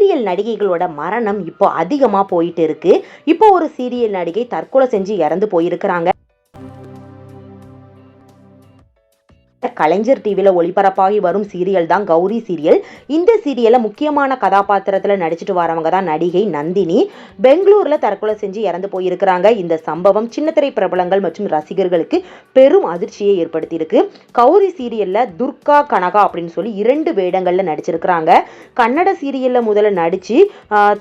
Serial நடிகைகளோட மரணம் இப்போ அதிகமா போயிட்டு இருக்கு. இப்போ ஒரு சீரியல் நடிகை தற்கொலை செஞ்சு இறந்து போயிருக்கிறாங்க. கலைஞர் டிவில ஒளிபரப்பாகி வரும் சீரியல் தான் கௌரி சீரியல். இந்த சீரியல்ல முக்கியமான கதாபாத்திரத்துல நடிச்சிட்டு வரவங்க தான் நடிகை நந்தினி. பெங்களூர்ல தற்கொலை செஞ்சு இறந்து போயிருக்கிறாங்க. இந்த சம்பவம் சின்னத்திரை பிரபலங்கள் மற்றும் ரசிகர்களுக்கு பெரும் அதிர்ச்சியை ஏற்படுத்தி இருக்கு. கௌரி சீரியல்ல துர்கா கனகா அப்படின்னு சொல்லி 2 வேடங்கள்ல நடிச்சிருக்கிறாங்க. கன்னட சீரியல்ல முதல்ல நடிச்சு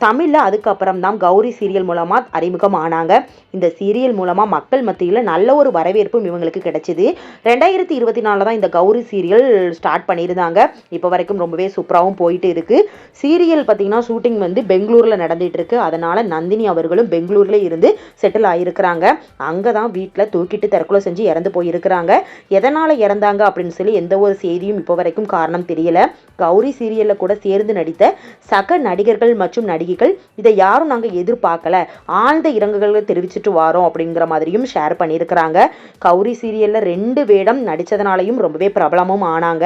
தமிழ்ல அதுக்கப்புறம் தான் கௌரி சீரியல் மூலமா அறிமுகம் ஆனாங்க. இந்த சீரியல் மூலமா மக்கள் மத்தியில நல்ல ஒரு வரவேற்பும் இவங்களுக்கு கிடைச்சது. 2024 தான் இந்த கௌரி சீரியல் ஸ்டார்ட் பண்ணியிருந்தாங்க. இப்போ வரைக்கும் ரொம்பவே சூப்பராகவும் போயிட்டு இருக்கு. சீரியல் பார்த்தீங்கன்னா ஷூட்டிங் வந்து பெங்களூர்ல நடந்துட்டு இருக்கு. அதனால நந்தினி அவர்களும் பெங்களூர்ல இருந்து செட்டில் ஆயிருக்கிறாங்க. அங்கே தான் வீட்டில் தூக்கிட்டு தற்கொலை செஞ்சு இறந்து போயிருக்கிறாங்க. எதனால இறந்தாங்க அப்படின்னு சொல்லி எந்த ஒரு செய்தியும் இப்போ வரைக்கும் காரணம் தெரியல. கௌரி சீரியல்ல கூட சேர்ந்து நடித்த சக நடிகர்கள் மற்றும் நடிகைகள் இதை யாரும் நாங்கள் எதிர்பார்க்கல, ஆழ்ந்த இரங்கல்களை தெரிவிச்சுட்டு வாரோம் அப்படிங்கிற மாதிரியும் ஷேர் பண்ணியிருக்கிறாங்க. கௌரி சீரியல்ல 2 வேடம் நடிச்சதுனாலையும் ரொம்பவே பிரபலமும் ஆனாங்க.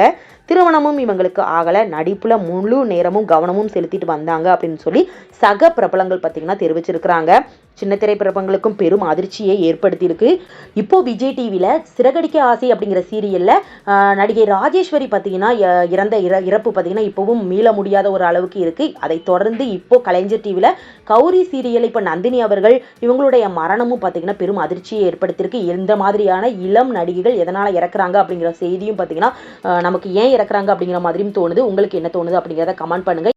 திருமணமும் இவங்களுக்கு ஆகல, நடிப்புல முழு நேரமும் கவனமும் செலுத்திட்டு வந்தாங்க அப்படின்னு சொல்லி சக பிரபலங்கள் பார்த்தீங்கன்னா தெரிவிச்சிருக்கிறாங்க. சின்ன திரைப்பிரபலங்களுக்கும் பெரும் அதிர்ச்சியை ஏற்படுத்தியிருக்கு. இப்போ விஜய் டிவியில சிறகடிக்க ஆசை அப்படிங்கிற சீரியல்ல நடிகை ராஜேஸ்வரி பார்த்தீங்கன்னா இறந்த இறப்பு பார்த்தீங்கன்னா இப்பவும் மீள முடியாத ஒரு அளவுக்கு இருக்கு. அதை தொடர்ந்து இப்போ கலைஞர் டிவியில கௌரி சீரியல் இப்போ நந்தினி அவர்கள் இவங்களுடைய மரணமும் பார்த்தீங்கன்னா பெரும் அதிர்ச்சியை ஏற்படுத்தியிருக்கு. இந்த மாதிரியான இளம் நடிகைகள் எதனால இறக்குறாங்க அப்படிங்கிற செய்தியும் பார்த்தீங்கன்னா நமக்கு ஏன் இறக்குறாங்க அப்படிங்கிற மாதிரியும் தோணுது. உங்களுக்கு என்ன தோணுது அப்படிங்கிறத கமெண்ட் பண்ணுங்க.